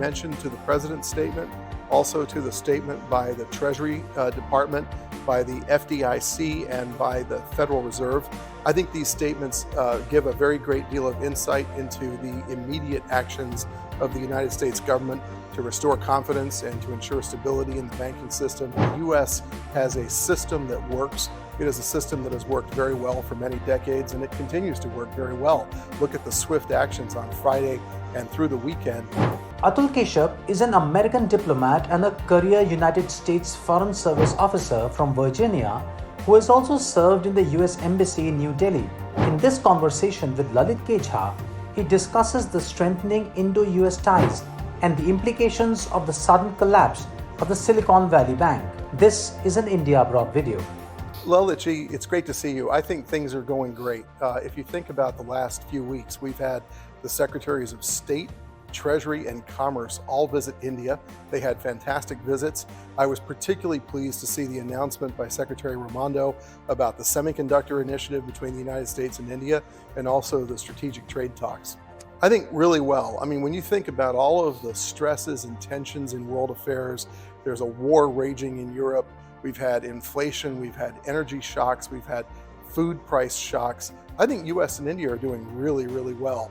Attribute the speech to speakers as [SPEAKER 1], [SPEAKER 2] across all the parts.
[SPEAKER 1] mentioned to the President's statement, also to the statement by the Treasury Department, by the FDIC, and by the Federal Reserve. I think these statements give a very great deal of insight into the immediate actions of the United States government to restore confidence and to ensure stability in the banking system. The U.S. has a system that works. It is a system that has worked very well for many decades, and it continues to work very well. Look at the swift actions on Friday and through the weekend.
[SPEAKER 2] Atul Keshap is an American diplomat and a career United States Foreign Service officer from Virginia who has also served in the U.S. Embassy in New Delhi. In this conversation with Lalit K Jha, he discusses the strengthening Indo-US ties and the implications of the sudden collapse of the Silicon Valley Bank. This is an India Abroad video.
[SPEAKER 1] Lalit G, it's great to see you. I think things are going great. If you think about the last few weeks, we've had the Secretaries of State, Treasury, and Commerce all visit India. They had fantastic visits. I was particularly pleased to see the announcement by Secretary Raimondo about the semiconductor initiative between the United States and India, and also the strategic trade talks. I think really well. I mean, when you think about all of the stresses and tensions in world affairs, there's a war raging in Europe. We've had inflation, we've had energy shocks, we've had food price shocks. I think US and India are doing really, really well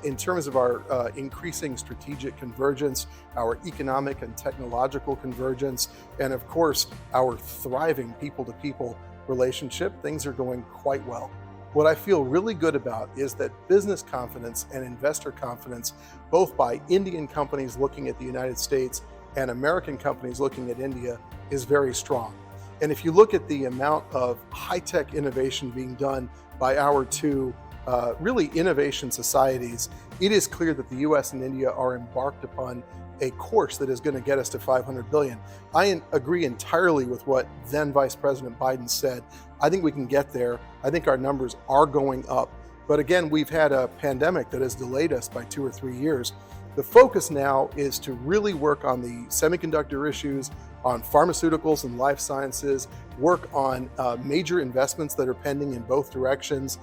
[SPEAKER 1] in terms of our increasing strategic convergence, our economic and technological convergence, and of course, our thriving people-to-people relationship. Things are going quite well. What I feel really good about is that business confidence and investor confidence, both by Indian companies looking at the United States and American companies looking at India, is very strong. And if you look at the amount of high-tech innovation being done by our two really innovation societies, it is clear that the US and India are embarked upon a course that is going to get us to 500 billion. I agree entirely with what then Vice President Biden said. I think we can get there. I think our numbers are going up. But again, we've had a pandemic that has delayed us by 2 or 3 years. The focus now is to really work on the semiconductor issues, on pharmaceuticals and life sciences, work on major investments that are pending in both directions.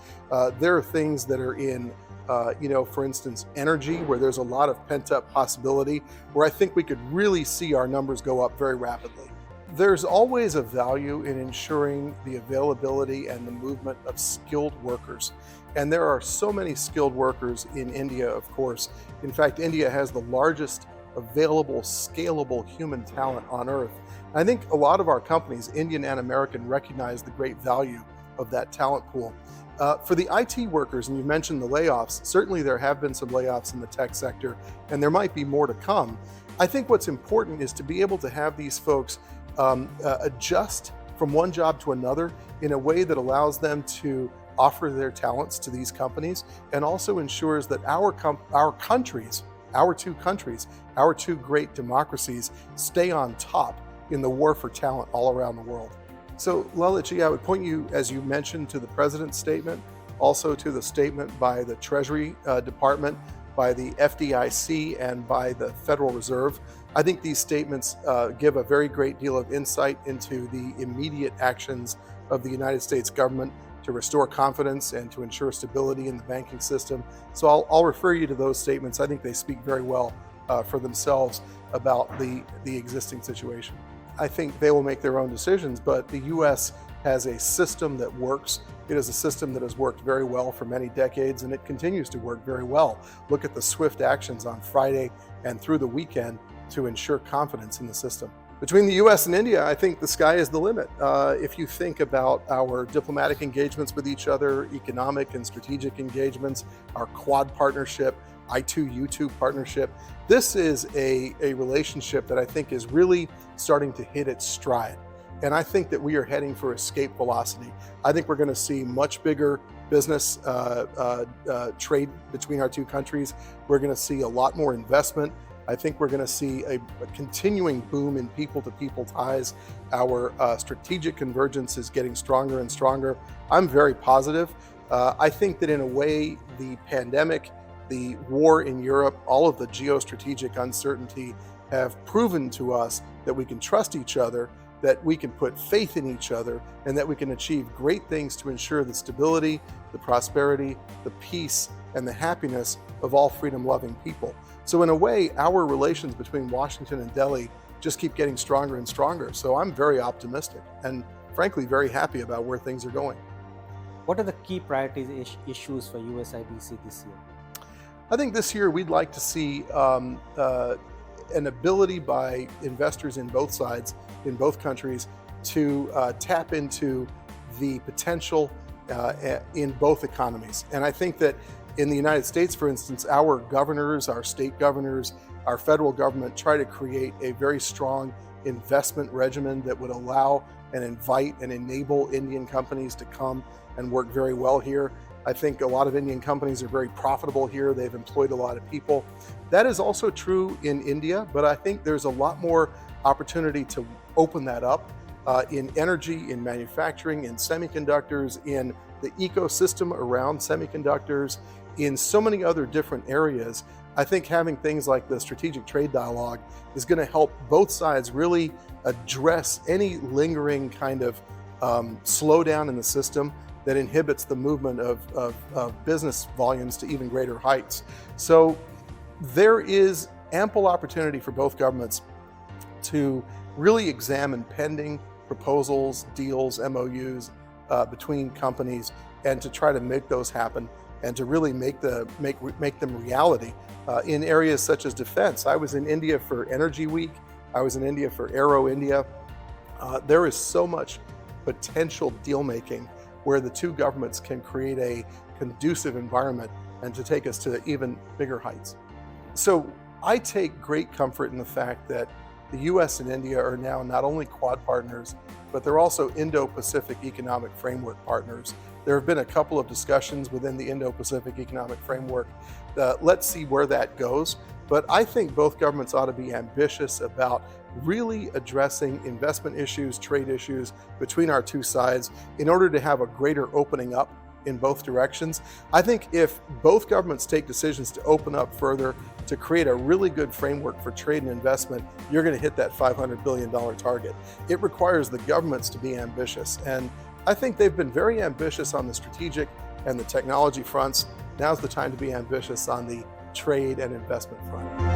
[SPEAKER 1] There are things that are in, for instance, energy, where there's a lot of pent-up possibility, where I think we could really see our numbers go up very rapidly. There's always a value in ensuring the availability and the movement of skilled workers. And there are so many skilled workers in India, of course. In fact, India has the largest available, scalable human talent on earth. And I think a lot of our companies, Indian and American, recognize the great value of that talent pool. For the IT workers, and you mentioned the layoffs, certainly there have been some layoffs in the tech sector, and there might be more to come. I think what's important is to be able to have these folks adjust from one job to another in a way that allows them to offer their talents to these companies, and also ensures that our two countries, our two great democracies, stay on top in the war for talent all around the world. So Lalit G, I would point you, as you mentioned, to the President's statement, also to the statement by the Treasury Department, by the FDIC, and by the Federal Reserve. I think these statements give a very great deal of insight into the immediate actions of the United States government to restore confidence and to ensure stability in the banking system. So I'll refer you to those statements. I think they speak very well for themselves about the existing situation. I think they will make their own decisions, but the US has a system that works. It is a system that has worked very well for many decades, and it continues to work very well. Look at the swift actions on Friday and through the weekend to ensure confidence in the system. Between the US and India, I think the sky is the limit. If you think about our diplomatic engagements with each other, economic and strategic engagements, our Quad partnership, I2U2 partnership, this is a relationship that I think is really starting to hit its stride. And I think that we are heading for escape velocity. I think we're going to see much bigger business trade between our two countries. We're going to see a lot more investment. I think we're going to see a continuing boom in people-to-people ties. Our strategic convergence is getting stronger and stronger. I'm very positive. I think that in a way, the pandemic, the war in Europe, all of the geostrategic uncertainty have proven to us that we can trust each other, that we can put faith in each other and that we can achieve great things to ensure the stability, the prosperity, the peace, and the happiness of all freedom-loving people. So in a way, our relations between Washington and Delhi just keep getting stronger and stronger. So I'm very optimistic and frankly very happy about where things are going.
[SPEAKER 3] What are the key priorities issues for USIBC this year?
[SPEAKER 1] I think this year we'd like to see an ability by investors in both sides, in both countries, to tap into the potential in both economies. And I think that in the United States, for instance, our governors, our state governors, our federal government try to create a very strong investment regimen that would allow and invite and enable Indian companies to come and work very well here. I think a lot of Indian companies are very profitable here. They've employed a lot of people. That is also true in India, but I think there's a lot more opportunity to open that up in energy, in manufacturing, in semiconductors, in the ecosystem around semiconductors, in so many other different areas. I think having things like the strategic trade dialogue is going to help both sides really address any lingering kind of slowdown in the system that inhibits the movement of business volumes to even greater heights. So there is ample opportunity for both governments to really examine pending proposals, deals, MOUs between companies, and to try to make those happen and to really make them reality in areas such as defense. I was in India for Energy Week. I was in India for Aero India. There is so much potential deal making where the two governments can create a conducive environment and to take us to even bigger heights. So I take great comfort in the fact that the US and India are now not only Quad partners, but they're also Indo-Pacific Economic Framework partners. There have been a couple of discussions within the Indo-Pacific Economic Framework. Let's see where that goes. But I think both governments ought to be ambitious about really addressing investment issues, trade issues between our two sides in order to have a greater opening up in both directions. I think if both governments take decisions to open up further, to create a really good framework for trade and investment, you're going to hit that $500 billion target. It requires the governments to be ambitious. And I think they've been very ambitious on the strategic and the technology fronts. Now's the time to be ambitious on the trade and investment front.